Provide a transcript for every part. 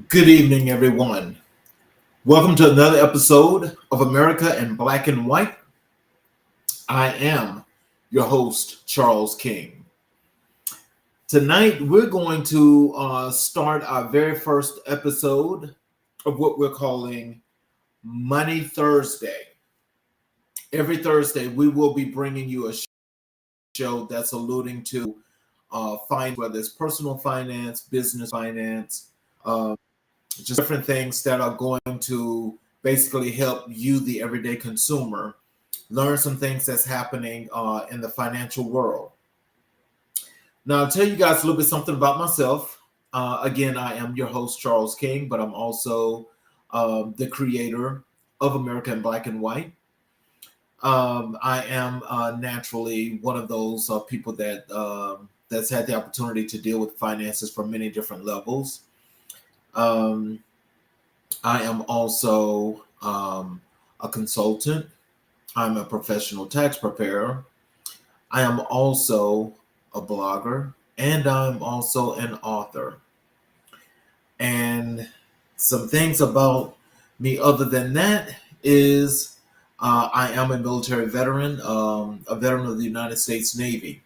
Good evening, everyone. Welcome to another episode of America in Black and White. I am your host, Charles King. Tonight, we're going to start our very first episode of what we're calling Money Thursday. Every Thursday, we will be bringing you a show that's alluding to finance, whether it's personal finance, business finance, uh, just different things that are going to basically help you, the everyday consumer, learn some things that's happening in the financial world. Now, I'll tell you guys a little bit something about myself. Again, I am your host, Charles King, but I'm also the creator of America in Black and White. I am naturally one of those people that's had the opportunity to deal with finances from many different levels. Um, I am also a consultant. I'm a professional tax preparer. I am also a blogger, and I'm also an author. And some things about me other than that is I am a military veteran, a veteran of the United States Navy.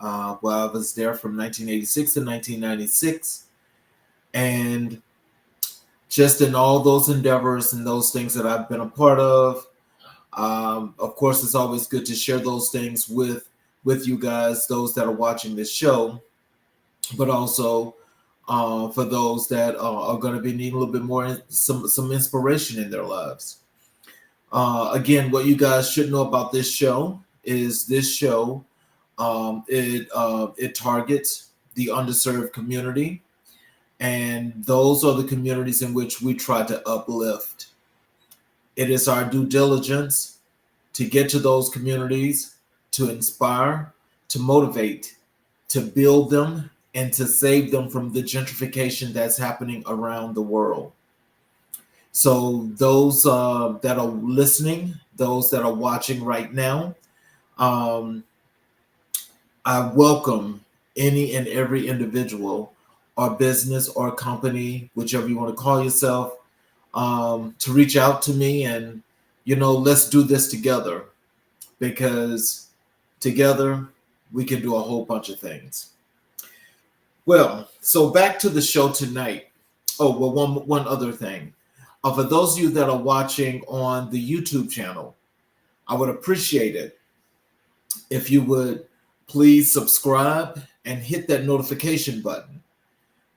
Well, I was there from 1986 to 1996. And just in all those endeavors and those things that I've been a part of course, it's always good to share those things with you guys, those that are watching this show, but also for those that are going to be needing a little bit more some inspiration in their lives. Again, what you guys should know about this show is this show it targets the underserved community, and those are the communities in which we try to uplift. It is our due diligence to get to those communities, to inspire, to motivate, to build them, and to save them from the gentrification that's happening around the world. So, those that are listening, those that are watching right now, um, I welcome any and every individual or business or company, whichever you want to call yourself, to reach out to me and, let's do this together because together we can do a whole bunch of things. Well, so back to the show tonight. Oh, well, one other thing. For those of you that are watching on the YouTube channel, I would appreciate it if you would please subscribe and hit that notification button,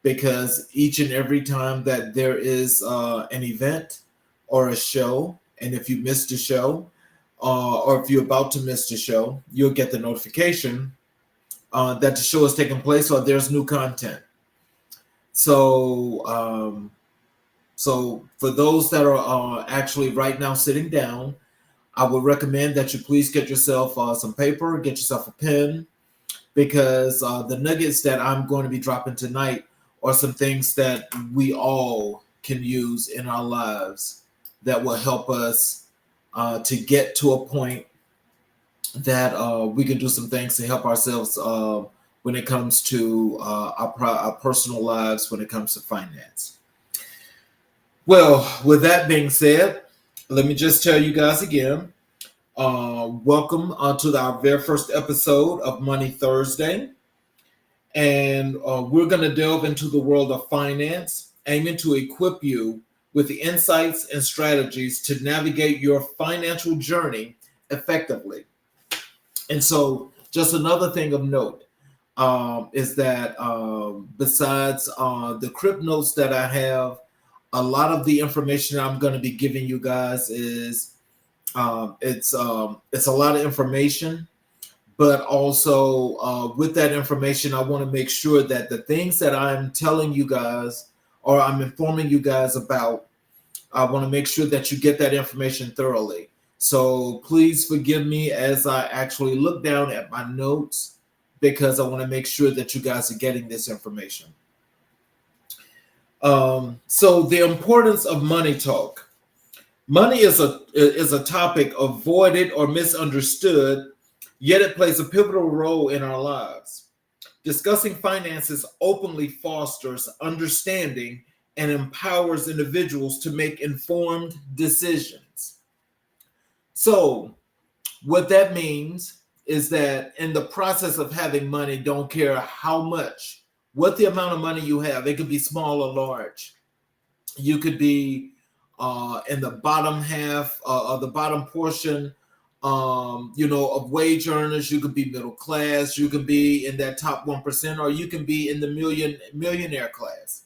because each and every time that there is an event or a show, and if you missed a show, or if you're about to miss the show, you'll get the notification that the show is taking place or there's new content. So for those that are actually right now sitting down, I would recommend that you please get yourself some paper, get yourself a pen, because the nuggets that I'm going to be dropping tonight are some things that we all can use in our lives that will help us to get to a point that we can do some things to help ourselves when it comes to our personal lives, when it comes to finance. Well, with that being said, let me just tell you guys again, welcome to our very first episode of Money Thursday. And we're going to delve into the world of finance, aiming to equip you with the insights and strategies to navigate your financial journey effectively. And so, just another thing of note is that besides the crib notes that I have, a lot of the information I'm going to be giving you guys is it's a lot of information, but also with that information, I want to make sure that the things that I'm telling you guys or I'm informing you guys about, I want to make sure that you get that information thoroughly. So please forgive me as I actually look down at my notes, because I want to make sure that you guys are getting this information. So the importance of money talk. Money is a topic avoided or misunderstood, yet it plays a pivotal role in our lives. Discussing finances openly fosters understanding and empowers individuals to make informed decisions. So, what that means is that in the process of having money, don't care how much, what the amount of money you have, it could be small or large. You could be in the bottom half or the bottom portion, of wage earners. You could be middle class. You could be in that top 1%, or you can be in the millionaire class.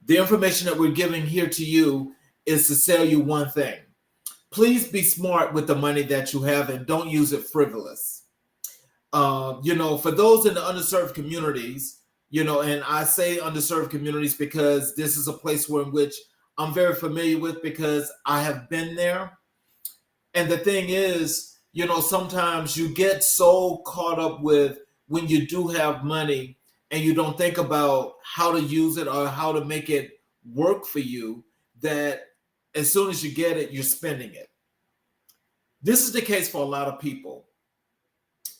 The information that we're giving here to you is to sell you one thing. Please be smart with the money that you have and don't use it frivolous. For those in the underserved communities, and I say underserved communities because this is a place in which I'm very familiar with because I have been there. And the thing is, sometimes you get so caught up with when you do have money and you don't think about how to use it or how to make it work for you, that as soon as you get it, you're spending it. This is the case for a lot of people.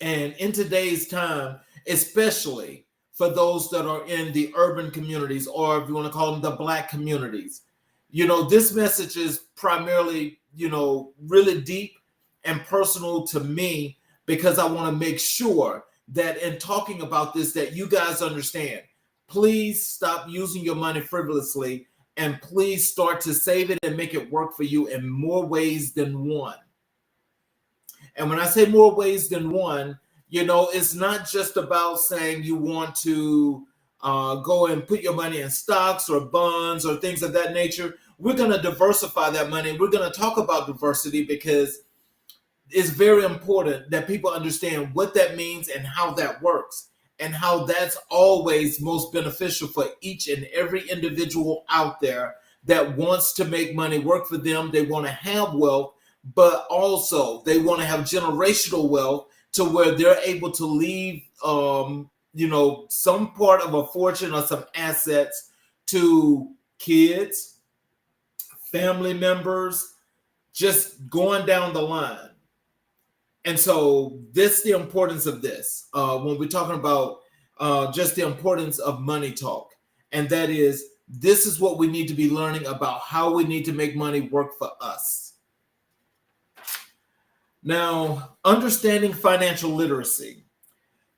And in today's time, especially for those that are in the urban communities, or if you want to call them the Black communities, this message is primarily, really deep and personal to me because I want to make sure that in talking about this, that you guys understand. Please stop using your money frivolously and please start to save it and make it work for you in more ways than one. And when I say more ways than one, it's not just about saying you want to go and put your money in stocks or bonds or things of that nature. We're going to diversify that money. We're going to talk about diversity because it's very important that people understand what that means and how that works and how that's always most beneficial for each and every individual out there that wants to make money work for them. They want to have wealth, but also they want to have generational wealth to where they're able to leave, some part of a fortune or some assets to kids, family members, just going down the line. And so this is the importance of this when we're talking about just the importance of money talk. And that is, this is what we need to be learning about how we need to make money work for us. Now, understanding financial literacy.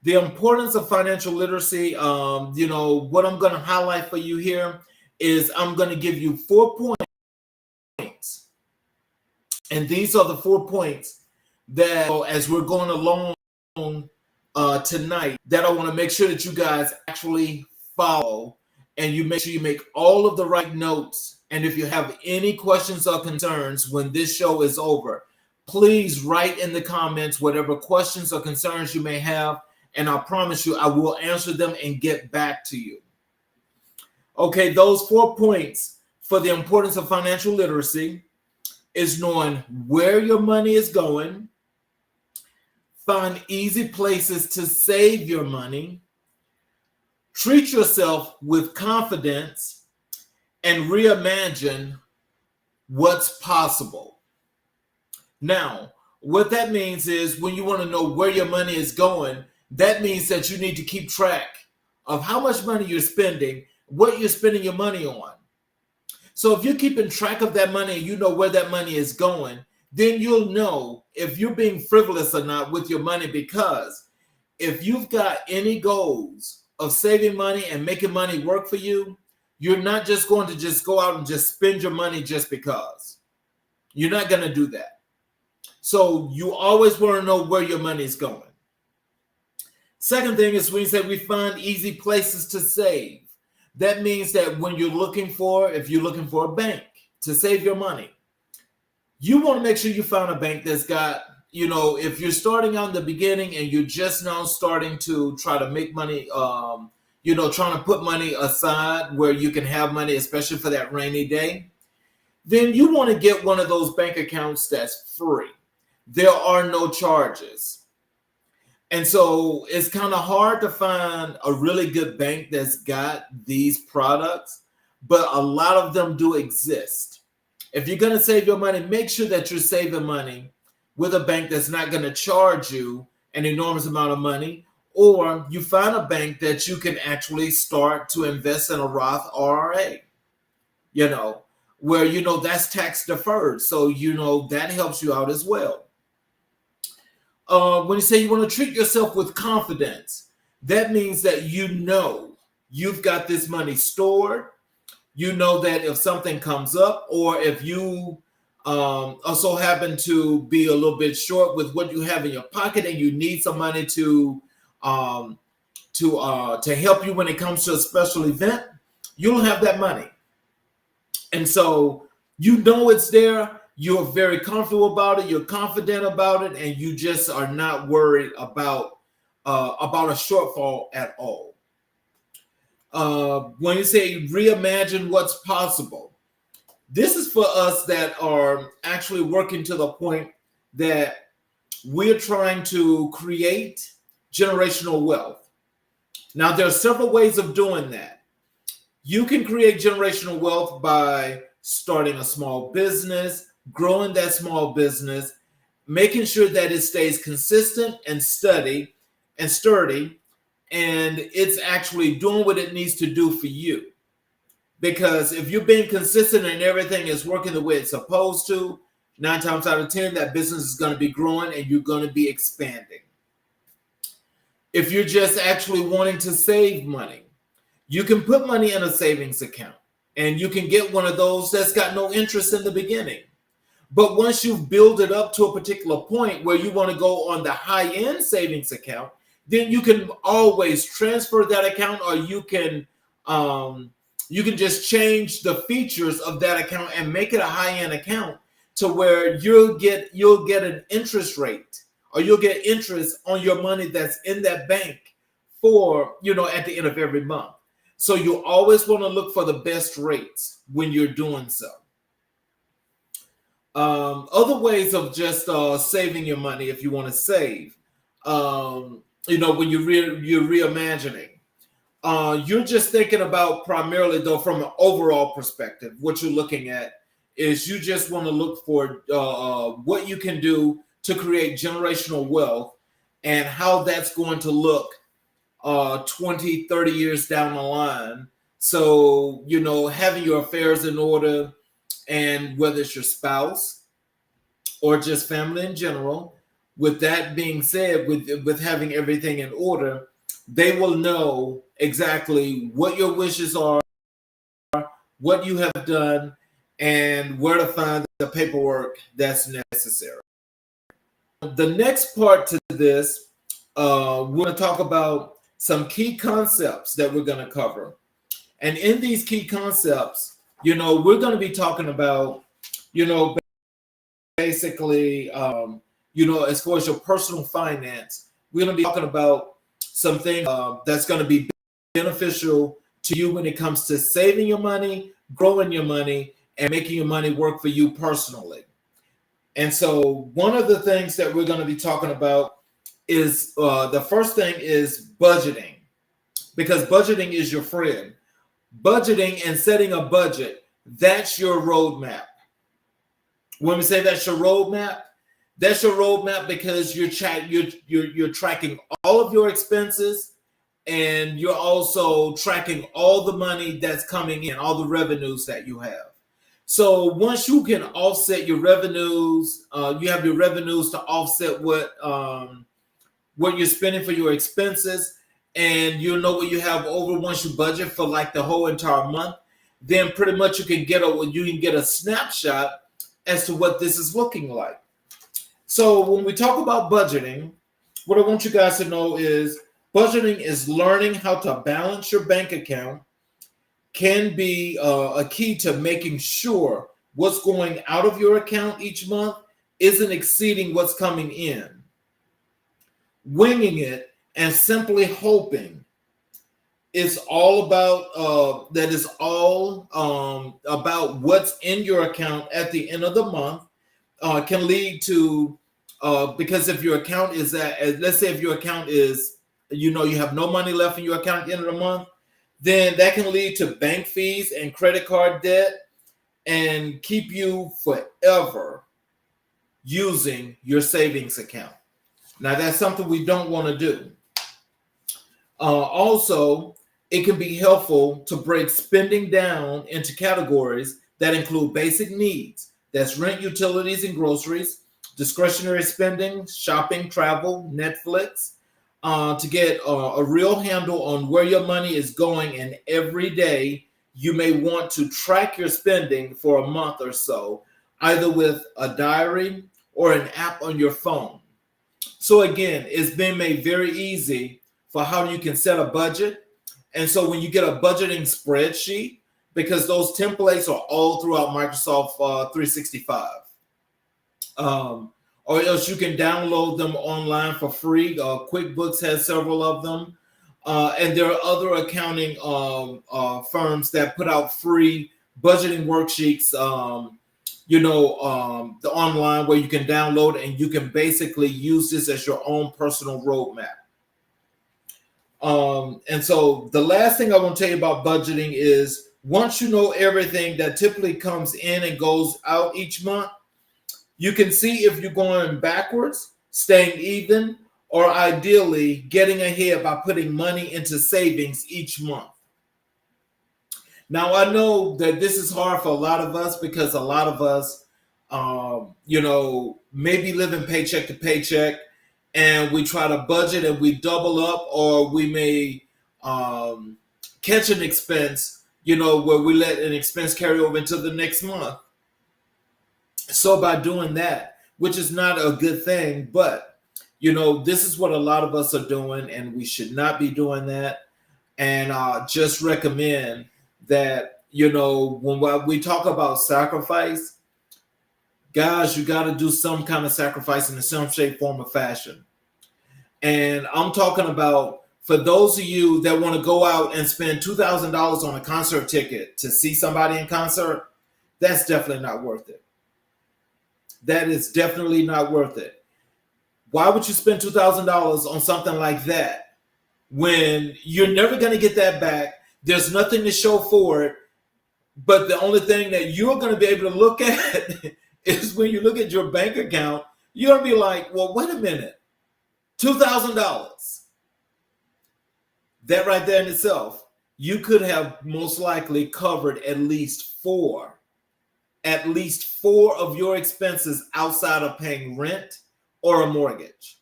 The importance of financial literacy, what I'm going to highlight for you here is I'm going to give you 4 points. And these are the 4 points that, as we're going along tonight, that I want to make sure that you guys actually follow and you make sure you make all of the right notes. And if you have any questions or concerns when this show is over, please write in the comments whatever questions or concerns you may have, and I promise you I will answer them and get back to you. Okay, those 4 points for the importance of financial literacy is knowing where your money is going, find easy places to save your money, treat yourself with confidence, and reimagine what's possible. Now, what that means is when you want to know where your money is going, that means that you need to keep track of how much money you're spending, what you're spending your money on. So if you're keeping track of that money and you know where that money is going, then you'll know if you're being frivolous or not with your money, because if you've got any goals of saving money and making money work for you, you're not just going to just go out and just spend your money just because. You're not going to do that. So you always want to know where your money is going. Second thing is when you say we find easy places to save. That means that if you're looking for a bank to save your money, you want to make sure you find a bank that's got, if you're starting out in the beginning and you're just now starting to try to make money, trying to put money aside where you can have money, especially for that rainy day, then you want to get one of those bank accounts that's free. There are no charges. And so it's kind of hard to find a really good bank that's got these products, but a lot of them do exist. If you're going to save your money, make sure that you're saving money with a bank that's not going to charge you an enormous amount of money, or you find a bank that you can actually start to invest in a Roth IRA. you know, where, that's tax deferred. So, that helps you out as well. When you say you want to treat yourself with confidence, that means that you've got this money stored. You know that if something comes up, or if you also happen to be a little bit short with what you have in your pocket, and you need some money um, to help you when it comes to a special event, you'll have that money. And so it's there. You're very comfortable about it. You're confident about it, and you just are not worried about a shortfall at all. When you say reimagine what's possible, this is for us that are actually working to the point that we're trying to create generational wealth. Now, there are several ways of doing that. You can create generational wealth by starting a small business, growing that small business, making sure that it stays consistent and sturdy, and it's actually doing what it needs to do for you. Because if you're being consistent and everything is working the way it's supposed to, 9 times out of 10, that business is going to be growing and you're going to be expanding. If you're just actually wanting to save money, you can put money in a savings account, and you can get one of those that's got no interest in the beginning. But once you've built it up to a particular point where you want to go on the high-end savings account, then you can always transfer that account, or you can just change the features of that account and make it a high-end account to where you'll get an interest rate, or you'll get interest on your money that's in that bank for, at the end of every month. So you always want to look for the best rates when you're doing so. Other ways of just saving your money, if you want to save, when you're reimagining, you're just thinking about primarily, though, from an overall perspective. What you're looking at is you just want to look for what you can do to create generational wealth, and how that's going to look 20, 30 years down the line. So, having your affairs in order, and whether it's your spouse or just family in general, with that being said, with having everything in order, they will know exactly what your wishes are, what you have done, and where to find the paperwork that's necessary. The next part to this, we're going to talk about some key concepts that we're going to cover. And in these key concepts, we're going to be talking about, basically, as far as your personal finance, we're going to be talking about some things that's going to be beneficial to you when it comes to saving your money, growing your money, and making your money work for you personally. And so one of the things that we're going to be talking about is the first thing is budgeting, because budgeting is your friend. Budgeting and setting a budget, that's your roadmap. When we say that's your roadmap because you're tracking all of your expenses, and you're also tracking all the money that's coming in, all the revenues that you have. So once you can offset your revenues, you have your revenues to offset what you're spending for your expenses, and you know what you have over once you budget for like the whole entire month, then pretty much you can get a snapshot as to what this is looking like. So when we talk about budgeting, what I want you guys to know is budgeting is learning how to balance your bank account, can be a key to making sure what's going out of your account each month isn't exceeding what's coming in. Winging it and simply hoping is all about about what's in your account at the end of the month. Can lead to because if your account is let's say if your account is, you have no money left in your account at the end of the month, then that can lead to bank fees and credit card debt, and keep you forever using your savings account. Now, that's something we don't want to do. Also, it can be helpful to break spending down into categories that include basic needs. That's rent, utilities, and groceries, discretionary spending, shopping, travel, Netflix, to get a real handle on where your money is going. And every day, you may want to track your spending for a month or so, either with a diary or an app on your phone. So, again, it's been made very easy for how you can set a budget. And so, when you get a budgeting spreadsheet, because those templates are all throughout Microsoft 365. Or else you can download them online for free. QuickBooks has several of them. And there are other accounting firms that put out free budgeting worksheets, the online where you can download and you can basically use this as your own personal roadmap. And so the last thing I want to tell you about budgeting is once you know everything that typically comes in and goes out each month, you can see if you're going backwards, staying even, or ideally getting ahead by putting money into savings each month. Now, I know that this is hard for a lot of us because a lot of us, maybe living paycheck to paycheck, and we try to budget and we double up, or we may catch an expense, where we let an expense carry over into the next month. So by doing that, which is not a good thing, but, this is what a lot of us are doing, and we should not be doing that. And just recommend that, when we talk about sacrifice, guys, you got to do some kind of sacrifice in some shape, form, or fashion. And I'm talking about for those of you that want to go out and spend $2,000 on a concert ticket to see somebody in concert, that's definitely not worth it. That is definitely not worth it. Why would you spend $2,000 on something like that when you're never going to get that back? There's nothing to show for it. But the only thing that you're going to be able to look at is when you look at your bank account, you're going to be like, well, wait a minute, $2,000. That right there in itself, you could have most likely covered at least four of your expenses outside of paying rent or a mortgage.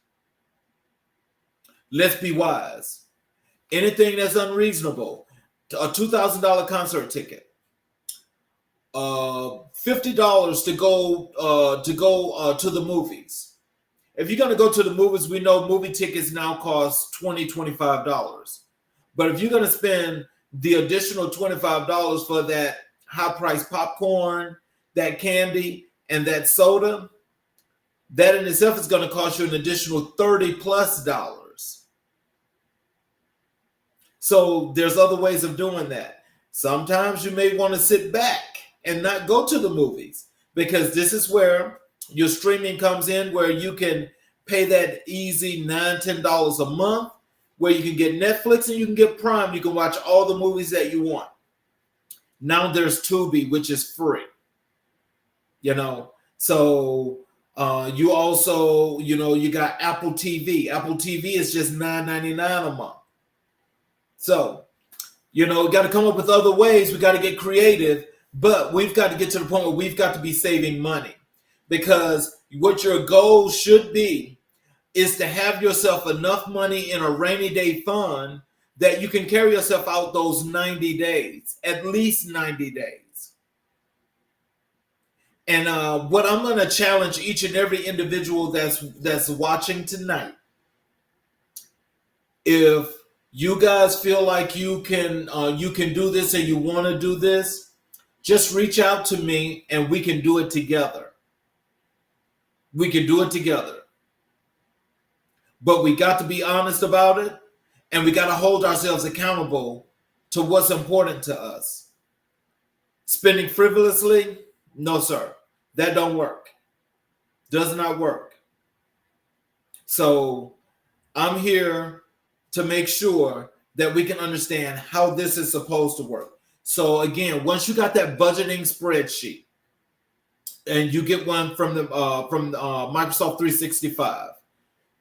Let's be wise. Anything that's unreasonable, a $2,000 concert ticket, $50 to go to the movies. If you're going to go to the movies, we know movie tickets now cost $20, $25. But if you're going to spend the additional $25 for that high-priced popcorn, that candy, and that soda, that in itself is going to cost you an additional $30+. So there's other ways of doing that. Sometimes you may want to sit back and not go to the movies, because this is where your streaming comes in, where you can pay that easy $9, $10 a month, where you can get Netflix and you can get Prime. You can watch all the movies that you want. Now there's Tubi, which is free. So you also, you got Apple TV. Apple TV is just $9.99 a month. So, got to come up with other ways. We got to get creative, but we've got to get to the point where we've got to be saving money, because what your goal should be is to have yourself enough money in a rainy day fund that you can carry yourself out those 90 days, at least 90 days. And what I'm going to challenge each and every individual that's watching tonight, if you guys feel like you can do this and you want to do this, just reach out to me and we can do it together. We can do it together. But we got to be honest about it, and we got to hold ourselves accountable to what's important to us. Spending frivolously? No, sir. That don't work. Does not work. So I'm here to make sure that we can understand how this is supposed to work. So again, once you got that budgeting spreadsheet, and you get one from the Microsoft 365,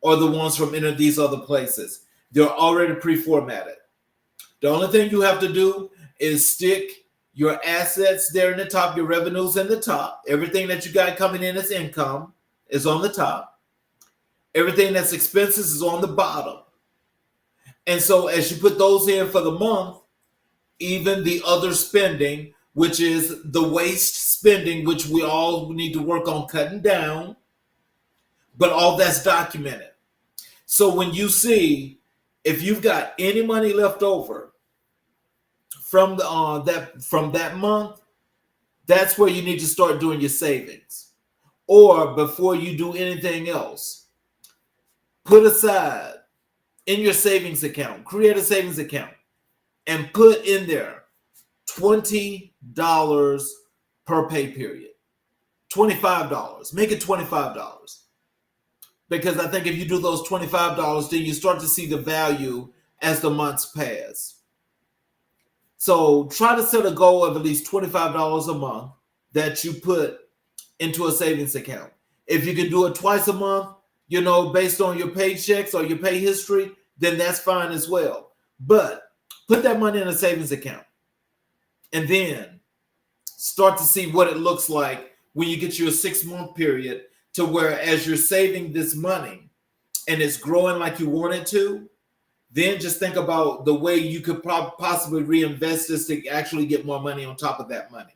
or the ones from any of these other places, they're already pre-formatted. The only thing you have to do is stick your assets there in the top, your revenues in the top. Everything that you got coming in as income is on the top. Everything that's expenses is on the bottom. And so as you put those in for the month, even the other spending, which is the waste spending, which we all need to work on cutting down, but all that's documented. So when you see, if you've got any money left over from that month, that's where you need to start doing your savings. Or before you do anything else, put aside in your savings account, create a savings account, and put in there $20 per pay period. $25. Make it $25. Because I think if you do those $25, then you start to see the value as the months pass. So try to set a goal of at least $25 a month that you put into a savings account. If you can do it twice a month, based on your paychecks or your pay history, then that's fine as well. But put that money in a savings account and then start to see what it looks like when you get your 6-month period, to where as you're saving this money and it's growing like you want it to, then just think about the way you could possibly reinvest this to actually get more money on top of that money.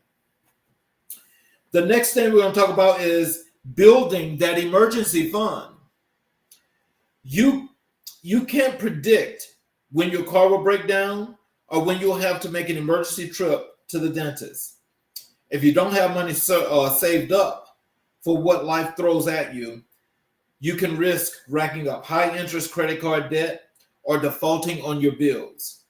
The next thing we're going to talk about is building that emergency fund. You can't predict when your car will break down or when you'll have to make an emergency trip to the dentist. If you don't have money saved up for what life throws at you, you can risk racking up high interest credit card debt or defaulting on your bills.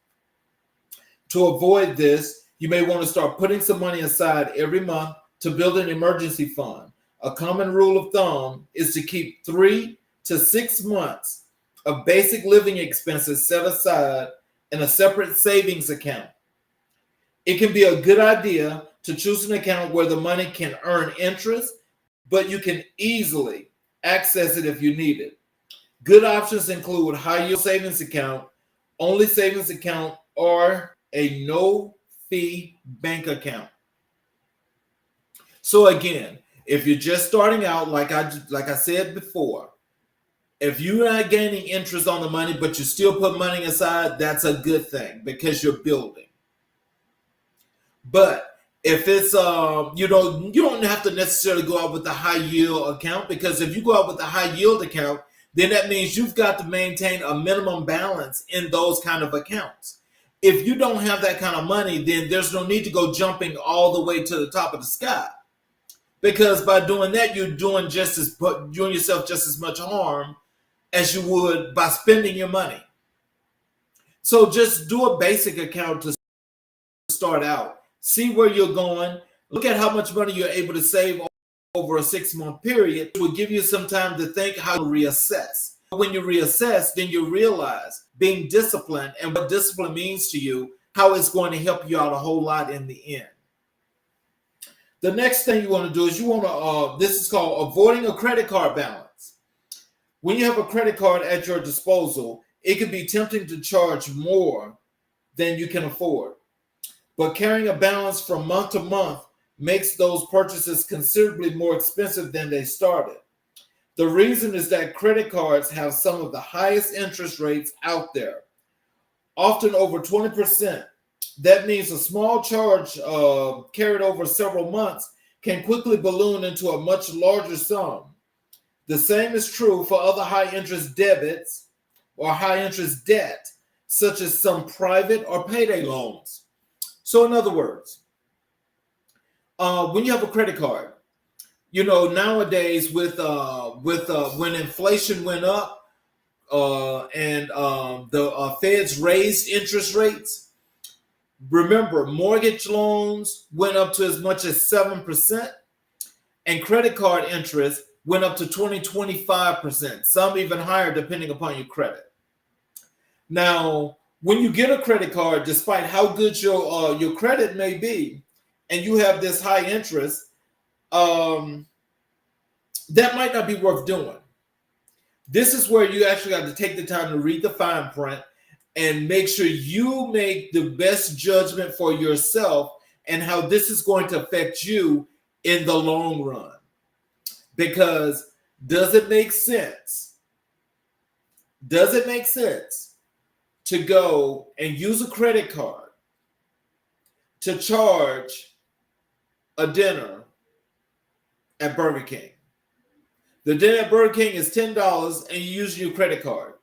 To avoid this, you may want to start putting some money aside every month to build an emergency fund. A common rule of thumb is to keep 3 to 6 months of basic living expenses set aside in a separate savings account. It can be a good idea to choose an account where the money can earn interest, but you can easily access it if you need it. Good options include high-yield savings account, only savings account, or a no-fee bank account. So again, if you're just starting out, like I said before, if you're not gaining interest on the money, but you still put money aside, that's a good thing because you're building. But if it's, you don't have to necessarily go out with the high yield account, because if you go out with the high yield account, then that means you've got to maintain a minimum balance in those kind of accounts. If you don't have that kind of money, then there's no need to go jumping all the way to the top of the sky, because by doing that, you're doing yourself just as much harm as you would by spending your money. So just do a basic account to start out. See where you're going. Look at how much money you're able to save over a 6-month period. It will give you some time to think how to reassess. When you reassess, then you realize being disciplined and what discipline means to you, how it's going to help you out a whole lot in the end. The next thing you want to do is this is called avoiding a credit card balance. When you have a credit card at your disposal, it can be tempting to charge more than you can afford. But carrying a balance from month to month makes those purchases considerably more expensive than they started. The reason is that credit cards have some of the highest interest rates out there, often over 20%. That means a small charge carried over several months can quickly balloon into a much larger sum. The same is true for other high-interest debits or high-interest debt, such as some private or payday loans. So in other words, when you have a credit card, nowadays with when inflation went up and the feds raised interest rates, remember mortgage loans went up to as much as 7%, and credit card interest went up to 25%, some even higher depending upon your credit. Now, when you get a credit card, despite how good your credit may be, and you have this high interest, that might not be worth doing. This is where you actually got to take the time to read the fine print and make sure you make the best judgment for yourself and how this is going to affect you in the long run. Because does it make sense? Does it make sense to go and use a credit card to charge a dinner at Burger King? The dinner at Burger King is $10 and you use your credit card.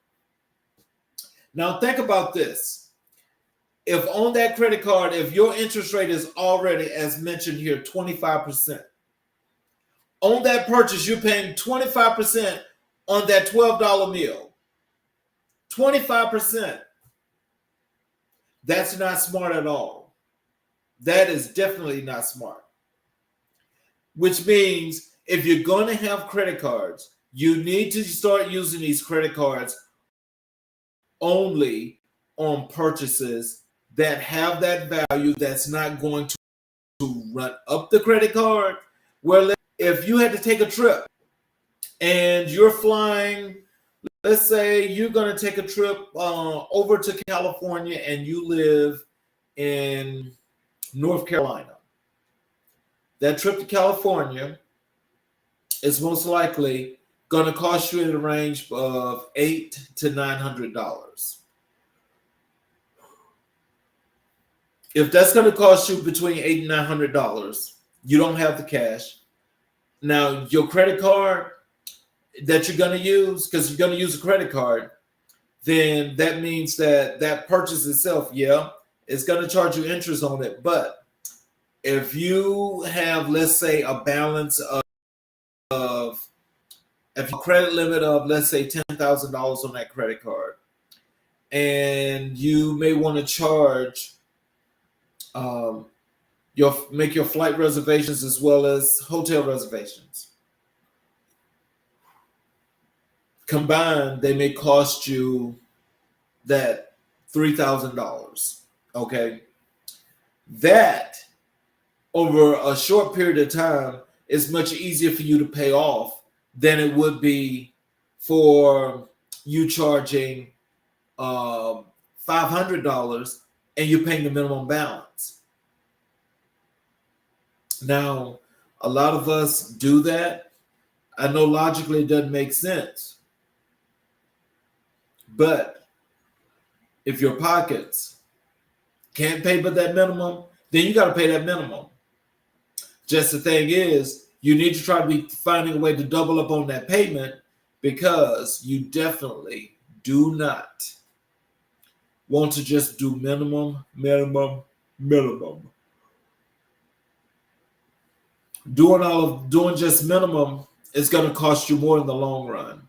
Now think about this. If on that credit card, if your interest rate is already, as mentioned here, 25%, on that purchase, you're paying 25% on that $12 meal. 25%. That's not smart at all. That is definitely not smart. Which means if you're going to have credit cards, you need to start using these credit cards only on purchases that have that value that's not going to run up the credit card. Where if you had to take a trip and you're flying, let's say you're going to take a trip over to California and you live in North Carolina. That trip to California is most likely going to cost you in the range of $800 to $900. If that's going to cost you between $800 and $900, you don't have the cash. Now, your credit card that you're going to use, because you're going to use a credit card, then that means that that purchase itself, yeah, it's going to charge you interest on it. But if you have, let's say, a balance of if a credit limit of, let's say, $10,000 on that credit card, and you may want to charge make your flight reservations as well as hotel reservations. Combined, they may cost you that $3,000. Okay, that over a short period of time is much easier for you to pay off than it would be for you charging $500 and you're paying the minimum balance. Now, a lot of us do that. I know logically it doesn't make sense. But if your pockets can't pay but that minimum, then you got to pay that minimum. Just the thing is, you need to try to be finding a way to double up on that payment, because you definitely do not want to just do minimum. Doing just minimum is going to cost you more in the long run.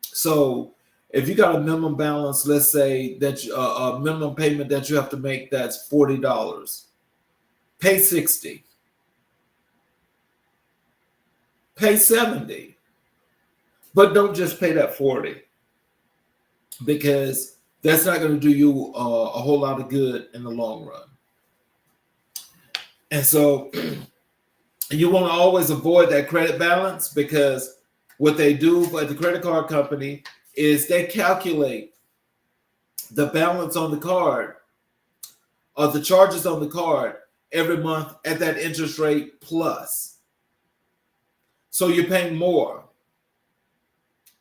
So if you got a minimum balance, let's say that a minimum payment that you have to make, that's $40. Pay $60. Pay $70. But don't just pay that $40, because that's not going to do you a whole lot of good in the long run. And so you want to always avoid that credit balance, because what they do at the credit card company is they calculate the balance on the card or the charges on the card every month at that interest rate plus. So you're paying more.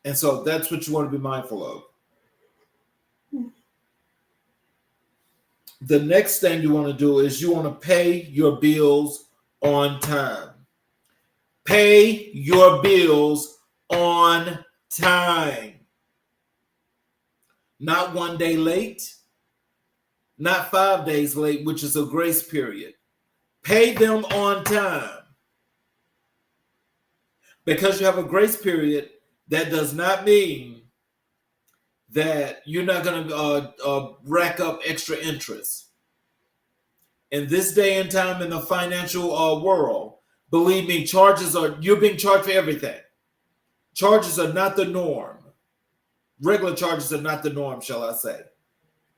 And so that's what you want to be mindful of. The next thing you want to do is you want to pay your bills on time. Pay your bills on time. Not 1 day late, not 5 days late, which is a grace period. Pay them on time. Because you have a grace period, that does not mean that you're not going to rack up extra interest. In this day and time in the financial world, believe me, you're being charged for everything. Charges are not the norm. Regular charges are not the norm, shall I say.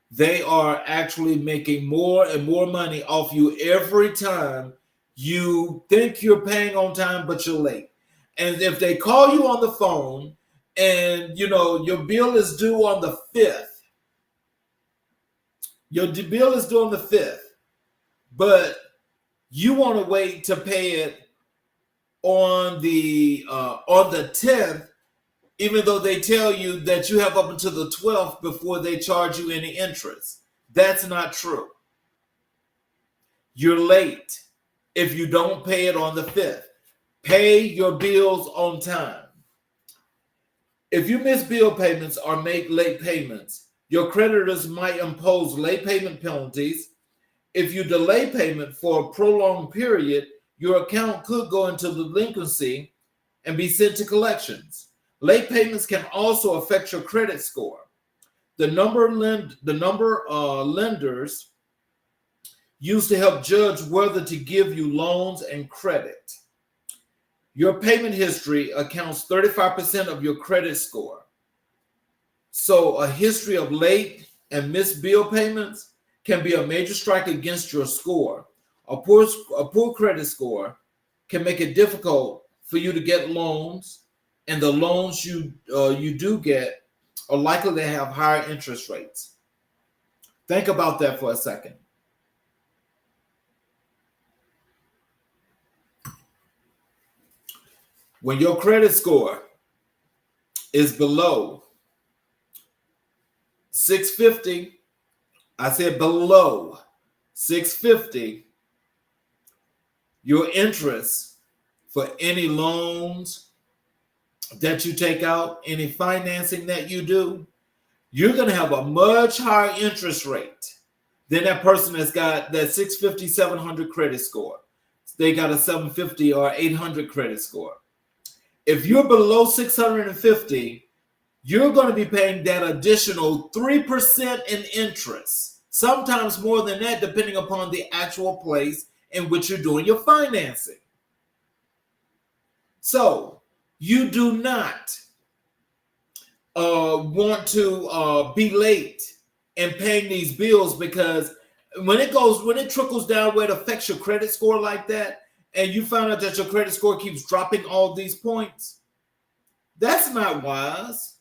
They are actually making more and more money off you every time you think you're paying on time, but you're late. And if they call you on the phone and, your bill is due on the 5th, Your bill is due on the 5th, but you want to wait to pay it on the 10th, even though they tell you that you have up until the 12th before they charge you any interest. That's not true. You're late if you don't pay it on the 5th. Pay your bills on time. If you miss bill payments or make late payments, your creditors might impose late payment penalties. If you delay payment for a prolonged period, your account could go into delinquency and be sent to collections. Late payments can also affect your credit score. The number lenders use to help judge whether to give you loans and credit. Your payment history accounts 35% of your credit score. So a history of late and missed bill payments can be a major strike against your score. A poor credit score can make it difficult for you to get loans, and the loans you do get are likely to have higher interest rates. Think about that for a second. When your credit score is below 650, I said below 650, your interest for any loans that you take out, any financing that you do, you're going to have a much higher interest rate than that person that's got that 650, 700 credit score. They got a 750 or 800 credit score. If you're below 650, you're going to be paying that additional 3% in interest, sometimes more than that, depending upon the actual place in which you're doing your financing. So you do not want to be late in paying these bills, because when it trickles down where it affects your credit score like that, and you find out that your credit score keeps dropping all these points, that's not wise.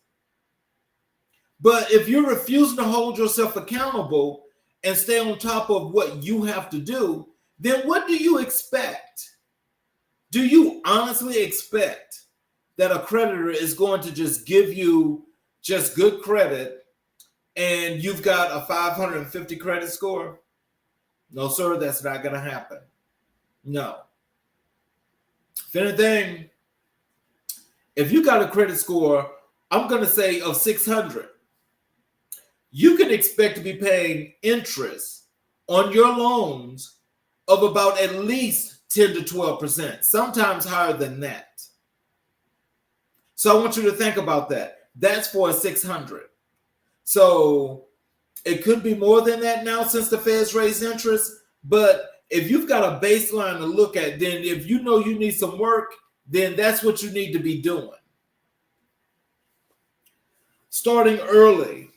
But if you're refusing to hold yourself accountable and stay on top of what you have to do, then what do you expect? Do you honestly expect that a creditor is going to just give you just good credit and you've got a 550 credit score? No, sir, that's not going to happen. No. If anything, if you got a credit score, I'm going to say of 600, you can expect to be paying interest on your loans of about at least 10 to 12%, sometimes higher than that. So I want you to think about that. That's for a 600. So it could be more than that now since the Fed's raised interest, but if you've got a baseline to look at, then if you know you need some work, then that's what you need to be doing. Starting early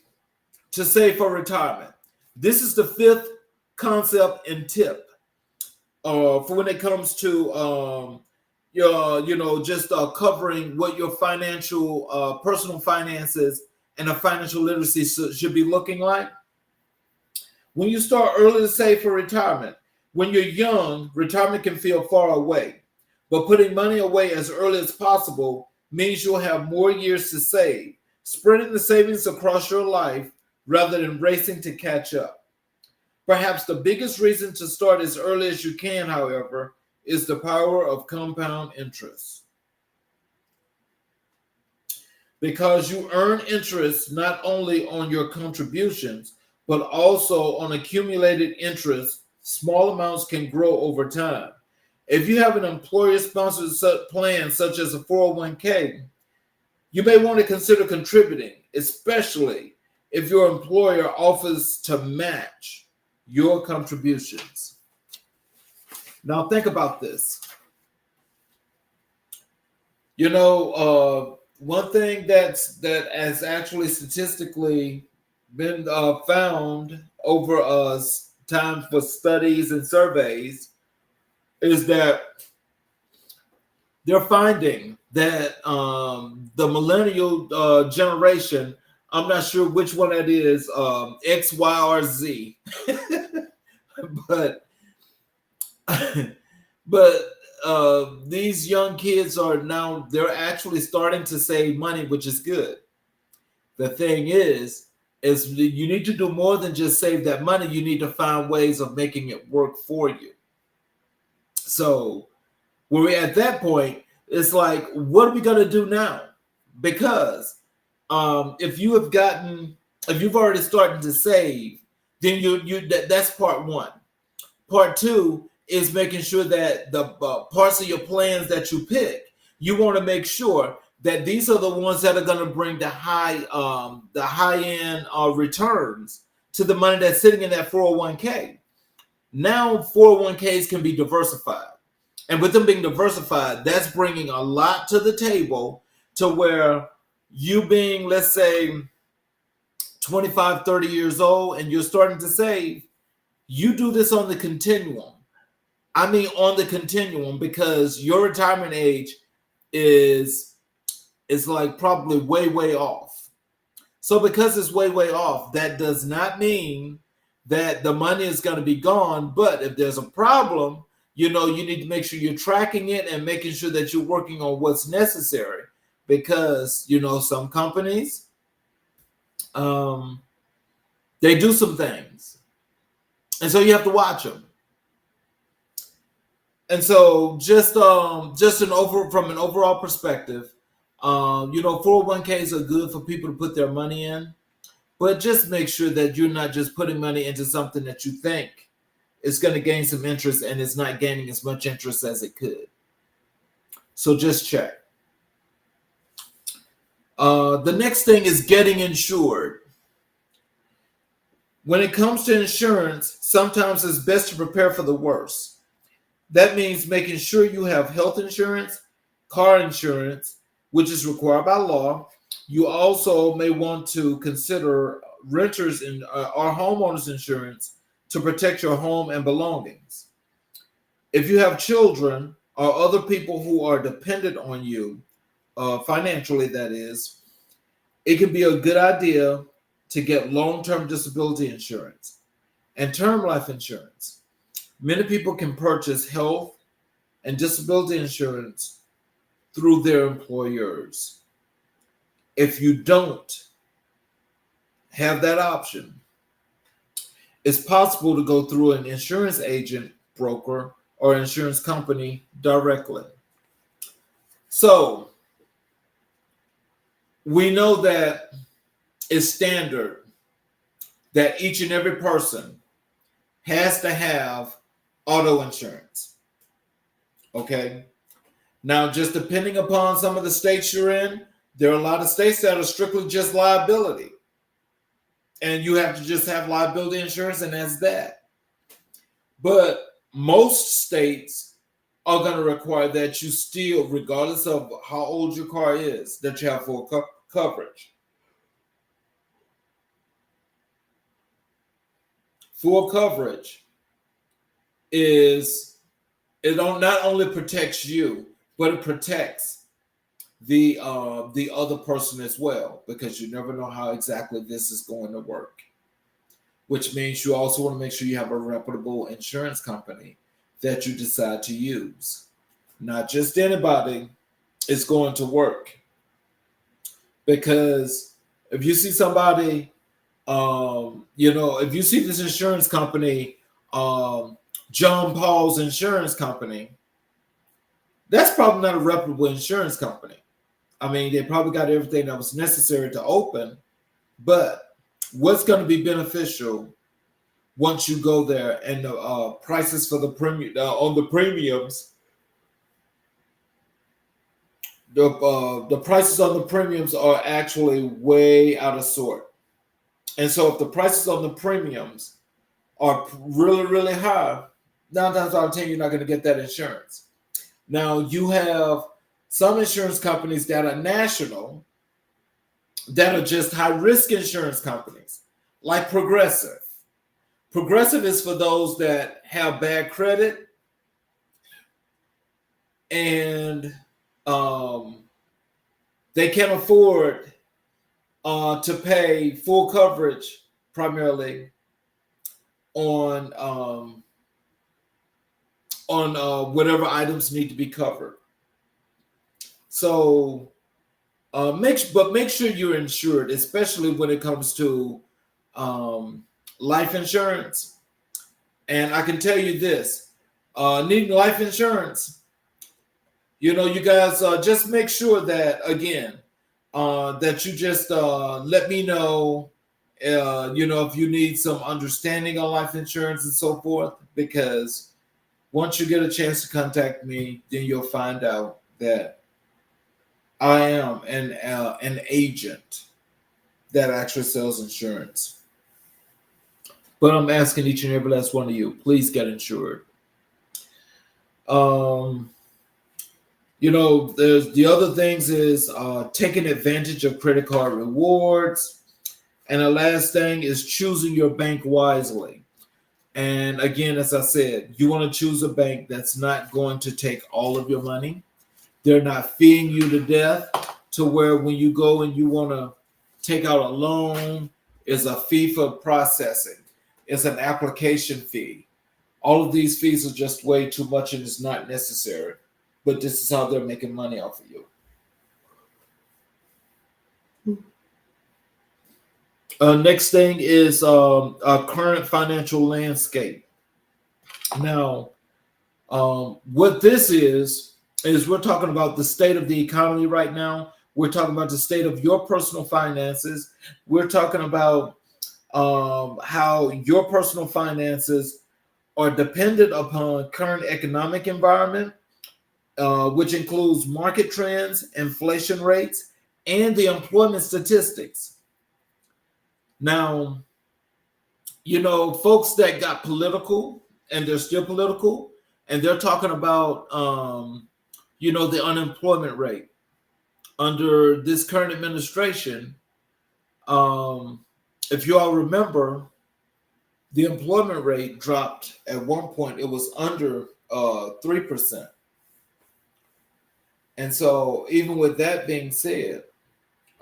to save for retirement. This is the 5th concept and tip for when it comes to covering what your financial, personal finances and a financial literacy should be looking like. When you start early to save for retirement, when you're young, retirement can feel far away, but putting money away as early as possible means you'll have more years to save, spreading the savings across your life rather than racing to catch up. Perhaps the biggest reason to start as early as you can, however, is the power of compound interest. Because you earn interest not only on your contributions, but also on accumulated interest. Small amounts can grow over time. If you have an employer-sponsored plan such as a 401k, you may want to consider contributing, especially if your employer offers to match your contributions. Now think about this. One thing that has actually statistically been found over time for studies and surveys is that they're finding that the millennial generation I'm not sure which one that is, X, Y, or Z. but but these young kids are now, they're actually starting to save money, which is good. The thing is you need to do more than just save that money. You need to find ways of making it work for you. So when we're at that point, it's like, what are we going to do now? Because if you've already started to save, then that's part one. Part two is making sure that the parts of your plans that you pick, you want to make sure that these are the ones that are going to bring the high end returns to the money that's sitting in that 401k. Now 401ks can be diversified. And with them being diversified, that's bringing a lot to the table, to where you being, let's say, 25, 30 years old, and you're starting to save, you do this on the continuum. I mean, on the continuum, because your retirement age is like probably way, way off. So because it's way, way off, that does not mean that the money is going to be gone. But if there's a problem, you need to make sure you're tracking it and making sure that you're working on what's necessary. Because, some companies, they do some things. And so you have to watch them. And so just from an overall perspective, 401ks are good for people to put their money in, but just make sure that you're not just putting money into something that you think is going to gain some interest and it's not gaining as much interest as it could. So just check. The next thing is getting insured. When it comes to insurance, sometimes it's best to prepare for the worst. That means making sure you have health insurance, car insurance, which is required by law. You also may want to consider renters or homeowners insurance to protect your home and belongings. If you have children or other people who are dependent on you, financially that is, it can be a good idea to get long-term disability insurance and term life insurance. Many people can purchase health and disability insurance through their employers. If you don't have that option, it's possible to go through an insurance agent, broker, or insurance company directly. So we know that it's standard that each and every person has to have auto insurance. Okay. Now, just depending upon some of the states you're in, there are a lot of states that are strictly just liability. And you have to just have liability insurance, and that's that. But most states are going to require that you still, regardless of how old your car is, that you have full coverage. Full coverage not only protects you, but it protects the other person as well, because you never know how exactly this is going to work. Which means you also want to make sure you have a reputable insurance company that you decide to use. Not just anybody is going to work. Because if you see somebody, if you see this insurance company, John Paul's insurance company, that's probably not a reputable insurance company. I mean, they probably got everything that was necessary to open, but what's going to be beneficial once you go there, and the prices for the premium on the premiums, the prices on the premiums are actually way out of sort. And so if the prices on the premiums are really, really high, 9 times out of 10, you're not going to get that insurance. Now, you have some insurance companies that are national, that are just high-risk insurance companies, like Progressive. Progressive is for those that have bad credit and they can't afford to pay full coverage primarily on whatever items need to be covered. So make sure you're insured, especially when it comes to life insurance. And I can tell you this: needing life insurance, you guys just make sure that again that you just let me know. If you need some understanding on life insurance and so forth, because once you get a chance to contact me, then you'll find out that I am an agent that actually sells insurance. But I'm asking each and every last one of you, please get insured. There's the other things is taking advantage of credit card rewards. And the last thing is choosing your bank wisely. And again, as I said, you want to choose a bank that's not going to take all of your money. They're not feeding you to death to where when you go and you want to take out a loan, it's a fee for processing. It's an application fee. All of these fees are just way too much and it's not necessary. But this is how they're making money off of you. Next thing is a current financial landscape. Now, what this is we're talking about the state of the economy right now. We're talking about the state of your personal finances. We're talking about how your personal finances are dependent upon current economic environment, which includes market trends, inflation rates, and the employment statistics. Now, folks that got political and they're still political and they're talking about, the unemployment rate under this current administration. If you all remember, the employment rate dropped at one point. It was under 3%. And so even with that being said,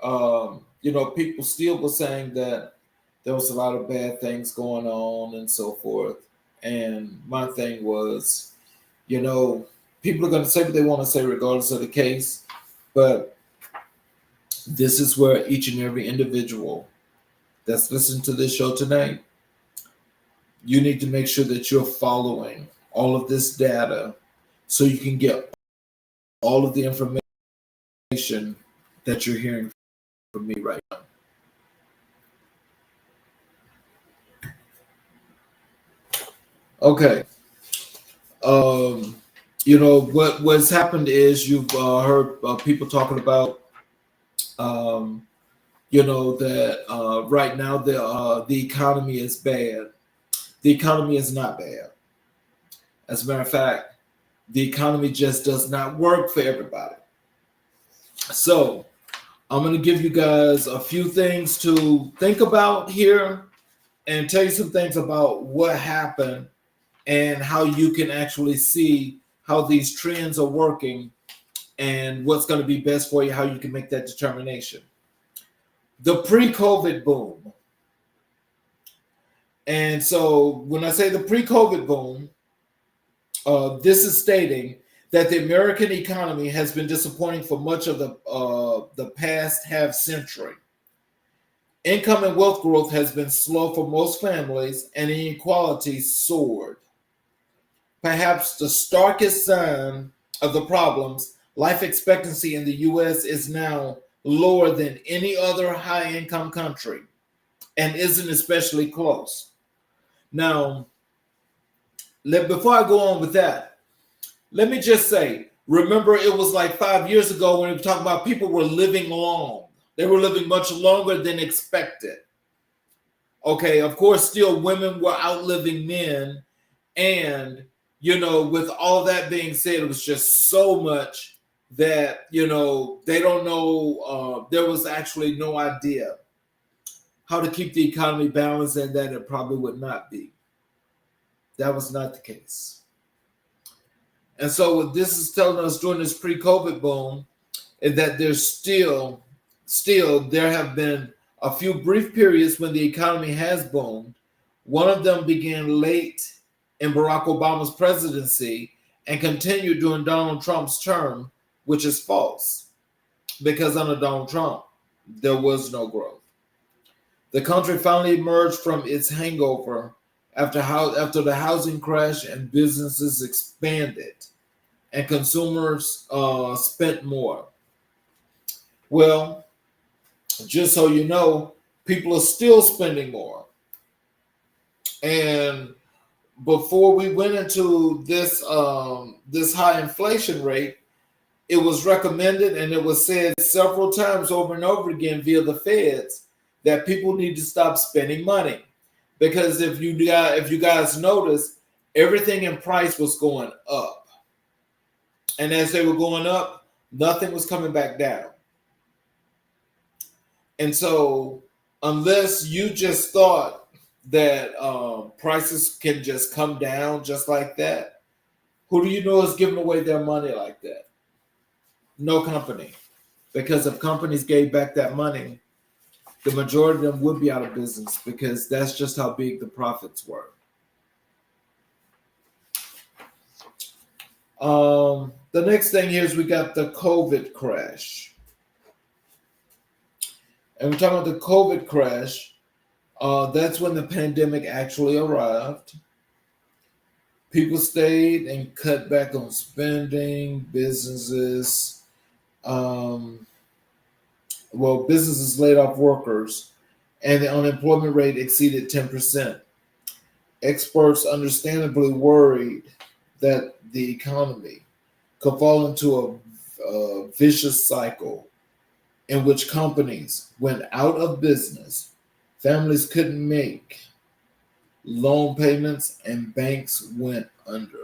people still were saying that there was a lot of bad things going on and so forth. And my thing was, people are going to say what they want to say regardless of the case. But this is where each and every individual that's listening to this show tonight, you need to make sure that you're following all of this data so you can get all of the information that you're hearing from me right now. Okay. What's happened is you've heard people talking about, that right now the economy is bad. The economy is not bad. As a matter of fact, the economy just does not work for everybody. So I'm going to give you guys a few things to think about here and tell you some things about what happened and how you can actually see how these trends are working and what's going to be best for you, how you can make that determination. The pre-COVID boom. And so when I say the pre-COVID boom, this is stating that the American economy has been disappointing for much of the past half century. Income and wealth growth has been slow for most families, and inequality soared. Perhaps the starkest sign of the problems, life expectancy in the U.S. is now lower than any other high-income country and isn't especially close. Now, before I go on with that, let me just say, remember it was like 5 years ago when we were talking about people were living long. They were living much longer than expected. Okay, of course, still women were outliving men. And, with all that being said, it was just so much that, they don't know, there was actually no idea how to keep the economy balanced, and that it probably would not be. That was not the case. And so what this is telling us during this pre-COVID boom is that there's still still, there have been a few brief periods when the economy has boomed. One of them began late in Barack Obama's presidency and continued during Donald Trump's term, which is false because under Donald Trump, there was no growth. The country finally emerged from its hangover after the housing crash and businesses expanded and consumers spent more. Well, just so you know, people are still spending more. And before we went into this high inflation rate, it was recommended and it was said several times over and over again via the feds that people need to stop spending money. Because if you guys notice, everything in price was going up. And as they were going up, nothing was coming back down. And so unless you just thought that prices can just come down just like that, who do you know is giving away their money like that? No company. Because if companies gave back that money, the majority of them would be out of business because that's just how big the profits were. The next thing here is we got the COVID crash. And we're talking about the COVID crash. That's when the pandemic actually arrived. People stayed and cut back on spending, businesses. Businesses laid off workers, and the unemployment rate exceeded 10%. Experts understandably worried that the economy could fall into a vicious cycle in which companies went out of business, families couldn't make loan payments, and banks went under.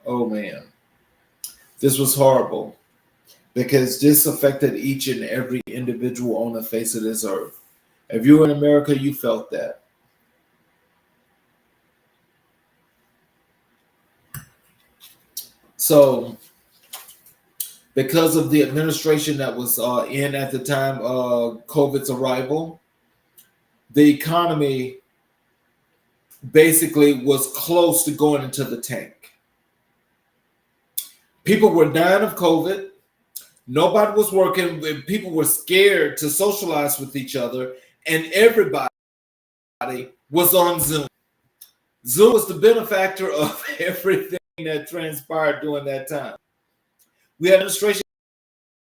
Oh man, this was horrible because this affected each and every individual on the face of this earth. If you were in America, you felt that. So, because of the administration that was in at the time of COVID's arrival, the economy basically was close to going into the tank. People were dying of COVID. Nobody was working. People were scared to socialize with each other, and everybody was on Zoom. Zoom was the benefactor of everything that transpired during that time. We had an administration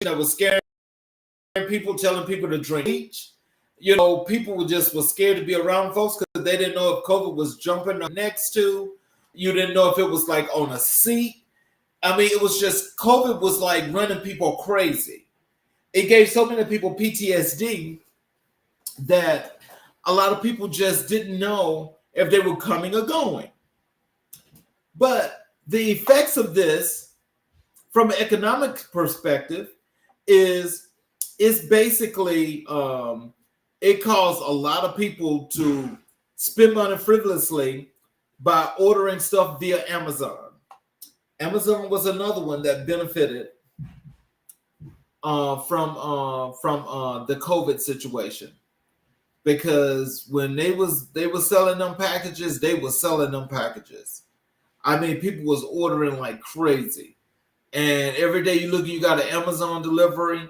that was scaring people, telling people to drink bleach. You know, people were scared to be around folks because they didn't know if COVID was jumping up next to. You didn't know if it was like on a seat. I mean, it was just, COVID was like running people crazy. It gave so many people PTSD that a lot of people just didn't know if they were coming or going. But the effects of this, from an economic perspective, is basically, it caused a lot of people to spend money frivolously by ordering stuff via Amazon. Amazon was another one that benefited from the COVID situation, because when they were selling them packages, they were selling them packages. I mean, people was ordering like crazy, and every day you look, you got an Amazon delivery,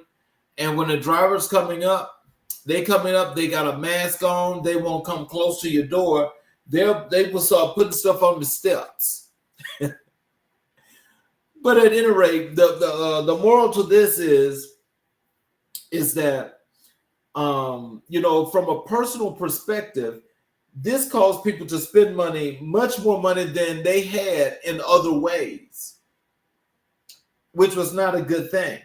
and when the driver's coming up, they got a mask on, they won't come close to your door. They will start putting stuff on the steps. But at any rate, the moral to this is that from a personal perspective, this caused people to spend money, much more money than they had in other ways, which was not a good thing.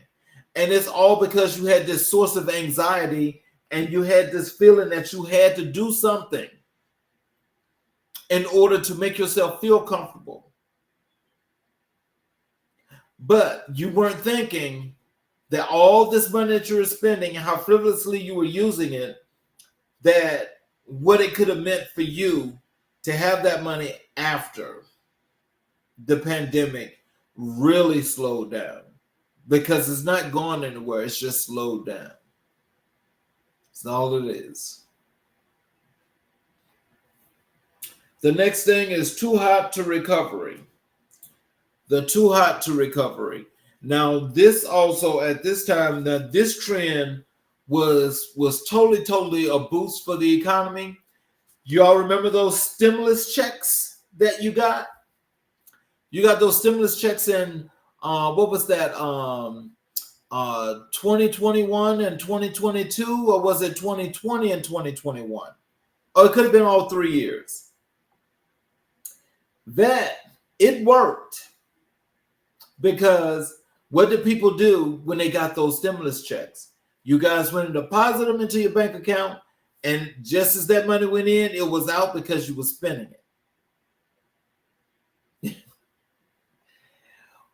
And it's all because you had this source of anxiety and you had this feeling that you had to do something in order to make yourself feel comfortable. But you weren't thinking that all this money that you were spending and how frivolously you were using it, that what it could have meant for you to have that money after the pandemic really slowed down. Because it's not gone anywhere, it's just slowed down. That's all it is. The next thing is too hot to recovery. The too hot to recovery. Now, this also at this time, that this trend was totally a boost for the economy. You all remember those stimulus checks that you got? You got those stimulus checks in what was that? 2021 and 2022, or was it 2020 and 2021? Or it could have been all 3 years. That it worked because what did people do when they got those stimulus checks? You guys went and deposited them into your bank account, and just as that money went in, it was out because you were spending it.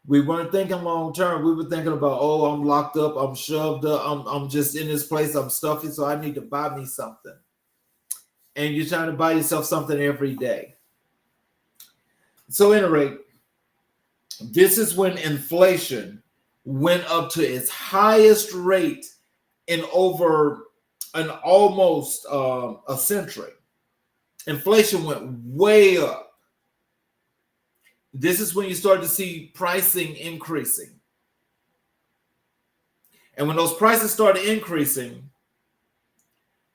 We weren't thinking long term. We were thinking about, oh, I'm locked up, I'm shoved up, I'm just in this place, I'm stuffy, so I need to buy me something. And you're trying to buy yourself something every day. So, at any rate, this is when inflation went up to its highest rate in over an almost a century. Inflation went way up. This is when you start to see pricing increasing. And when those prices started increasing,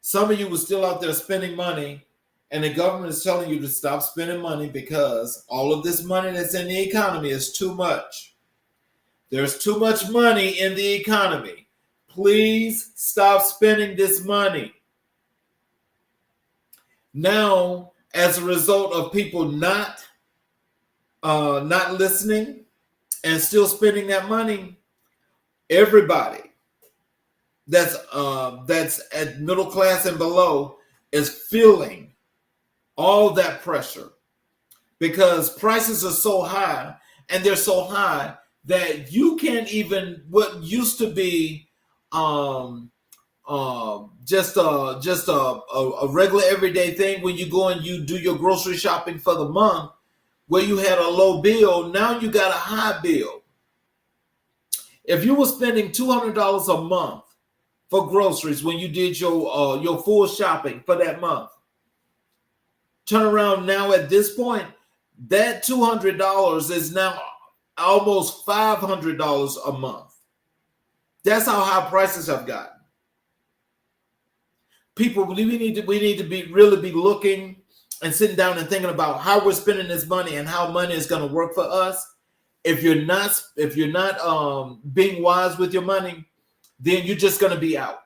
some of you were still out there spending money, and the government is telling you to stop spending money because all of this money that's in the economy is too much. There's too much money in the economy. Please stop spending this money. Now, as a result of people not listening and still spending that money, everybody that's at middle class and below is feeling all that pressure because prices are so high, and they're so high that you can't even, what used to be just a regular everyday thing when you go and you do your grocery shopping for the month, where you had a low bill, now you got a high bill. If you were spending $200 a month for groceries when you did your full shopping for that month, turn around now at this point, that $200 is now almost $500 a month. That's how high prices have gotten. People, we need to be really looking and sitting down and thinking about how we're spending this money and how money is going to work for us. If you're not being wise with your money, then you're just going to be out.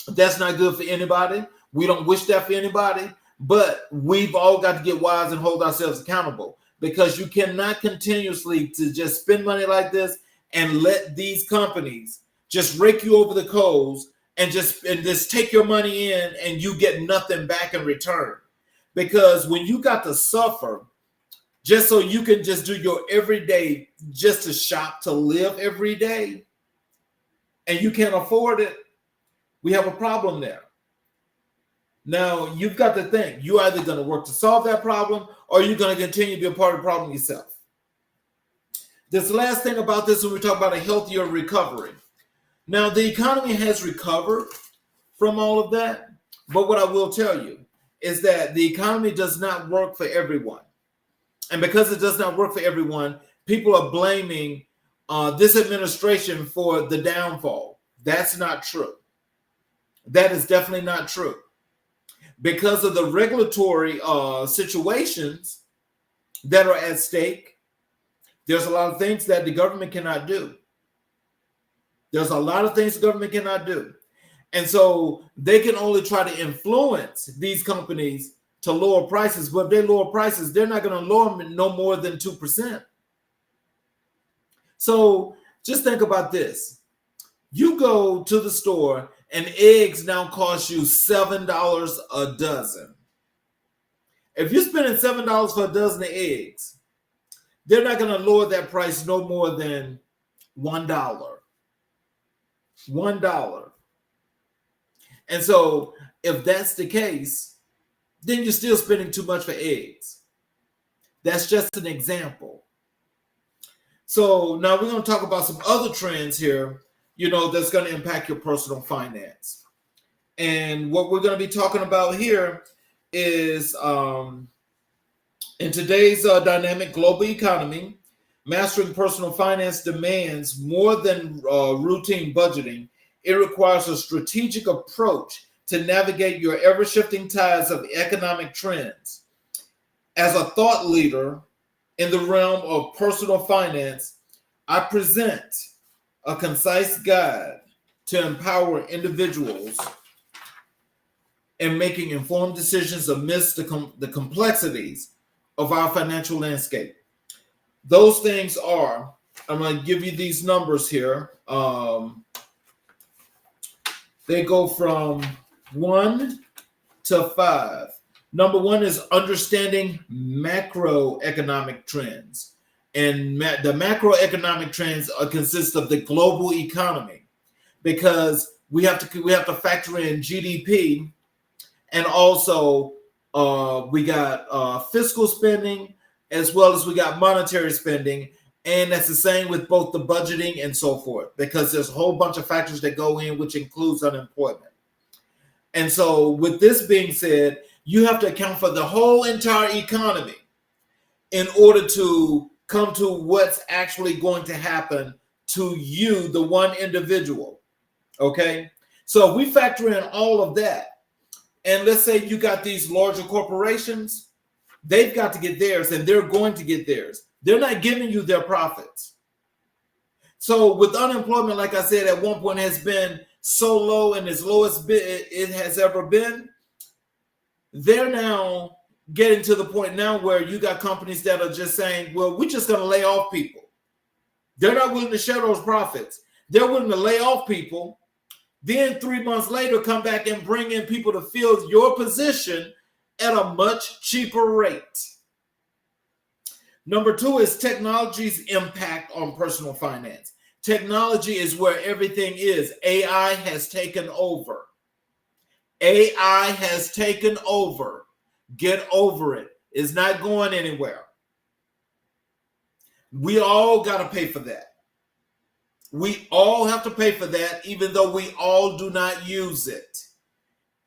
That's not good for anybody. We don't wish that for anybody, but we've all got to get wise and hold ourselves accountable, because you cannot continuously to just spend money like this and let these companies just rake you over the coals and just take your money in and you get nothing back in return. Because when you got to suffer just so you can just do your everyday, just to shop, to live every day, and you can't afford it, we have a problem there. Now, you've got to think, you're either going to work to solve that problem, or you're going to continue to be a part of the problem yourself. This last thing about this, when we talk about a healthier recovery. Now, the economy has recovered from all of that, but what I will tell you is that the economy does not work for everyone. And because it does not work for everyone, people are blaming this administration for the downfall. That's not true. That is definitely not true. Because of the regulatory situations that are at stake, there's a lot of things that the government cannot do. There's a lot of things the government cannot do. And so they can only try to influence these companies to lower prices. But if they lower prices, they're not going to lower them no more than 2%. So just think about this. You go to the store and eggs now cost you $7 a dozen. If you're spending $7 for a dozen of eggs, they're not going to lower that price no more than $1. $1. And so if that's the case, then you're still spending too much for eggs. That's just an example. So now we're going to talk about some other trends here, that's going to impact your personal finance. And what we're going to be talking about here is in today's dynamic global economy, mastering personal finance demands more than routine budgeting. It requires a strategic approach to navigate your ever shifting tides of economic trends. As a thought leader in the realm of personal finance, I present a concise guide to empower individuals in making informed decisions amidst the complexities of our financial landscape. Those things are, I'm going to give you these numbers here. They go from 1 to 5. Number 1 is understanding macroeconomic trends. And the macroeconomic trends consist of the global economy, because we have to factor in GDP, and also we got fiscal spending, as well as we got monetary spending. And that's the same with both the budgeting and so forth, because there's a whole bunch of factors that go in, which includes unemployment. And so with this being said, you have to account for the whole entire economy in order to come to what's actually going to happen to you, the one individual. Okay? So if we factor in all of that, and let's say you got these larger corporations, they've got to get theirs, and they're going to get theirs. They're not giving you their profits. So with unemployment, like I said, at one point has been so low and as low as it has ever been, they're now getting to the point now where you got companies that are just saying, well, we're just going to lay off people. They're not willing to share those profits. They're willing to lay off people. Then 3 months later, come back and bring in people to fill your position at a much cheaper rate. Number 2 is technology's impact on personal finance. Technology is where everything is. AI has taken over. AI has taken over. Get over it. It's not going anywhere. We all got to pay for that. We all have to pay for that, even though we all do not use it.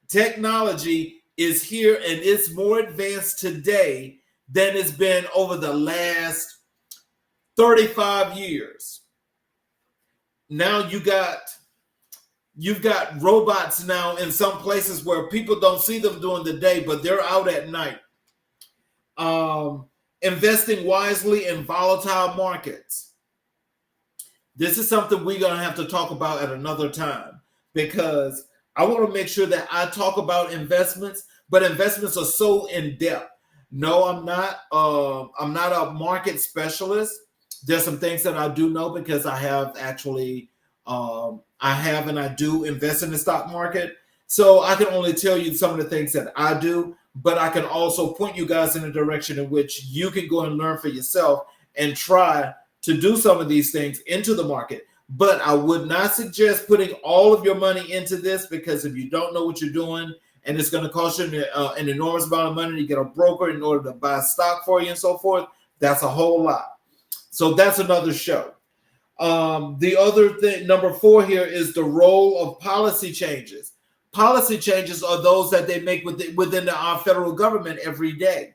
Technology is here, and it's more advanced today than it's been over the last 35 years. Now you've got robots now in some places where people don't see them during the day, but they're out at night. Investing wisely in volatile markets. This is something we're going to have to talk about at another time, because I want to make sure that I talk about investments, but investments are so in depth. No, I'm not a market specialist. There's some things that I do know, because I have actually, and I do invest in the stock market. So I can only tell you some of the things that I do, but I can also point you guys in a direction in which you can go and learn for yourself and try to do some of these things into the market. But I would not suggest putting all of your money into this, because if you don't know what you're doing, and it's going to cost you an enormous amount of money to get a broker in order to buy stock for you and so forth, that's a whole lot. So that's another show. The other thing, number 4 here, is the role of policy changes. Policy changes are those that they make within our federal government every day.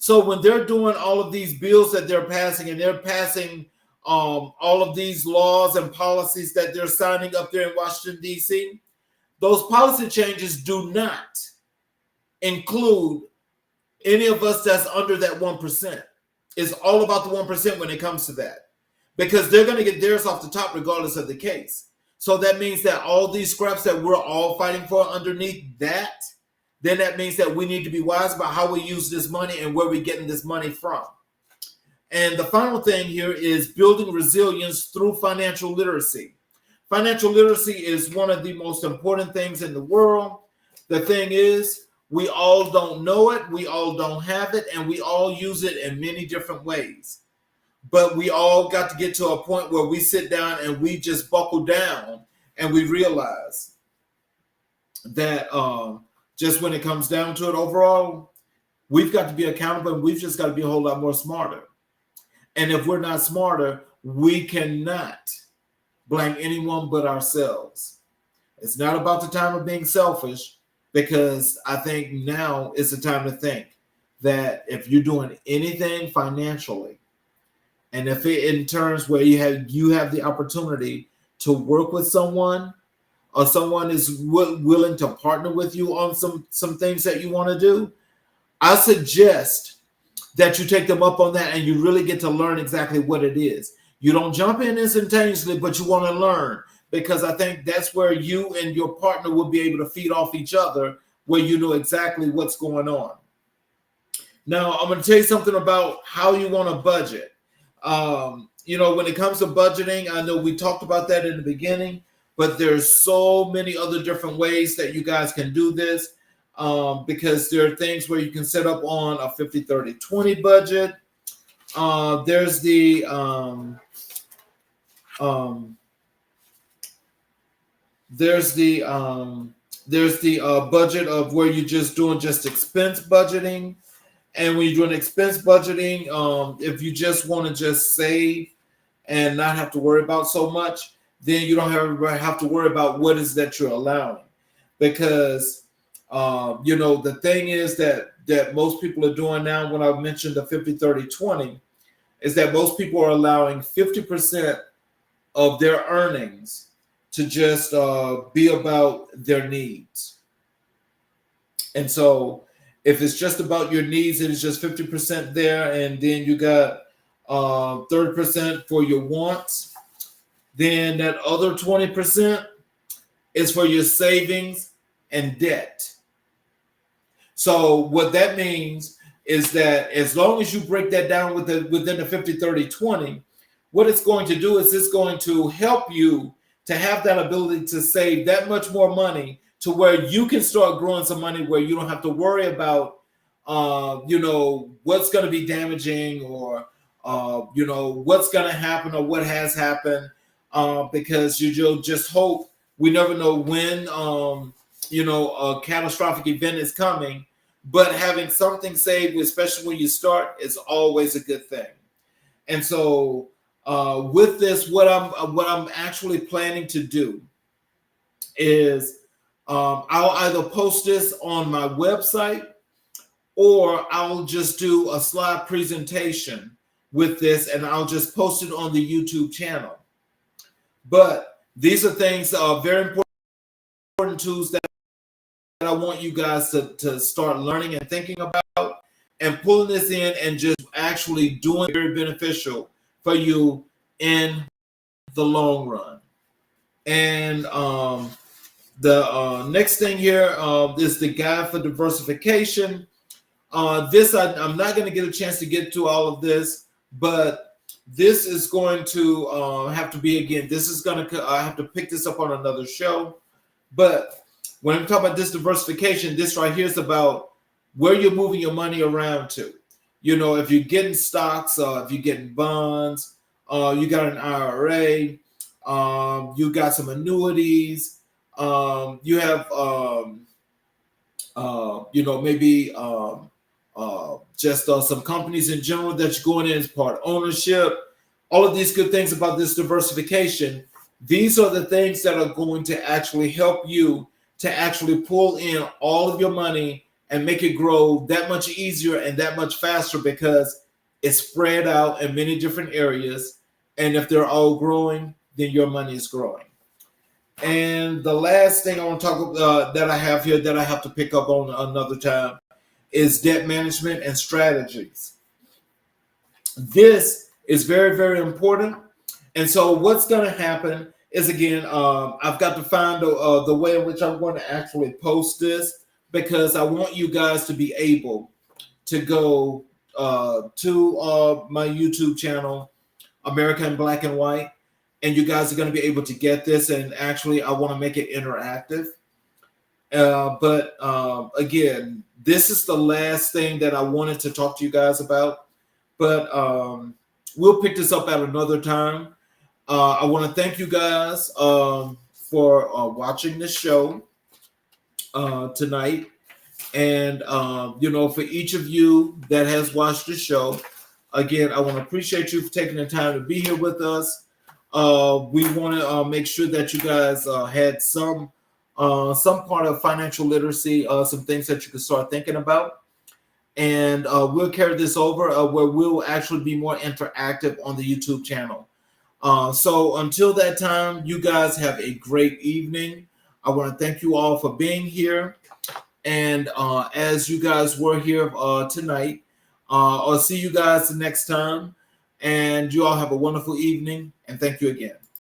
So when they're doing all of these bills that they're passing, and they're passing all of these laws and policies that they're signing up there in Washington, D.C., those policy changes do not include any of us that's under that 1%. It's all about the 1% when it comes to that, because they're going to get theirs off the top regardless of the case. So that means that all these scraps that we're all fighting for underneath that, then that means that we need to be wise about how we use this money and where we're getting this money from. And the final thing here is building resilience through financial literacy. Financial literacy is one of the most important things in the world. The thing is, we all don't know it, we all don't have it, and we all use it in many different ways. But we all got to get to a point where we sit down and we just buckle down, and we realize that just when it comes down to it overall, we've got to be accountable, and we've just got to be a whole lot more smarter. And if we're not smarter, we cannot blame anyone but ourselves. It's not about the time of being selfish, because I think now is the time to think that if you're doing anything financially, and if it in terms where you have the opportunity to work with someone, or someone is willing to partner with you on some things that you want to do, I suggest that you take them up on that and you really get to learn exactly what it is. You don't jump in instantaneously, but you want to learn, because I think that's where you and your partner will be able to feed off each other, where you know exactly what's going on. Now, I'm going to tell you something about how you want to budget. When it comes to budgeting, I know we talked about that in the beginning, but there's so many other different ways that you guys can do this, because there are things where you can set up on a 50-30-20 budget. There's the budget of where you're just doing just expense budgeting. And when you're doing expense budgeting, if you just want to just save and not have to worry about so much, then you don't have to worry about what is that you're allowing. Because the thing is that most people are doing now, when I mentioned the 50-30-20, is that most people are allowing 50% of their earnings to just be about their needs. And so if it's just about your needs, it is just 50% there, and then you got 30% for your wants. Then that other 20% is for your savings and debt. So what that means is that as long as you break that down within the 50-30-20, what it's going to do is it's going to help you to have that ability to save that much more money, to where you can start growing some money, where you don't have to worry about, what's going to be damaging, or, what's going to happen, or what has happened, because you'll just hope. We never know when, a catastrophic event is coming, but having something saved, especially when you start, is always a good thing. And so with this, what I'm actually planning to do is, I'll either post this on my website, or I'll just do a slide presentation with this, and I'll just post it on the YouTube channel. But these are things, very important tools that I want you guys to start learning and thinking about, and pulling this in and just actually doing very beneficial for you in the long run. And the next thing here is the guide for diversification. I'm not going to get a chance to get to all of this, but this is going to have to be, again, this is going to, I have to pick this up on another show. But when I'm talking about this diversification, this right here is about where you're moving your money around to. If you're getting stocks, if you're getting bonds, you got an IRA, you got some annuities, you have, maybe just some companies in general that you're going in as part ownership. All of these good things about this diversification. These are the things that are going to actually help you to actually pull in all of your money and make it grow that much easier and that much faster, because it's spread out in many different areas. And if they're all growing, then your money is growing. And the last thing I want to talk about that I have here that I have to pick up on another time is debt management and strategies. This is very, very important. And so what's going to happen is, again, I've got to find the way in which I'm going to actually post this, because I want you guys to be able to go to my YouTube channel, America in Black and White, and you guys are going to be able to get this. And actually, I want to make it interactive. But again, this is the last thing that I wanted to talk to you guys about. But we'll pick this up at another time. I want to thank you guys for watching this show tonight. And, for each of you that has watched the show, again, I want to appreciate you for taking the time to be here with us. We want to make sure that you guys had some some part of financial literacy, some things that you can start thinking about. And we'll carry this over where we'll actually be more interactive on the YouTube channel. So until that time, you guys have a great evening. I want to thank you all for being here. And as you guys were here tonight, I'll see you guys the next time. And you all have a wonderful evening. And thank you again.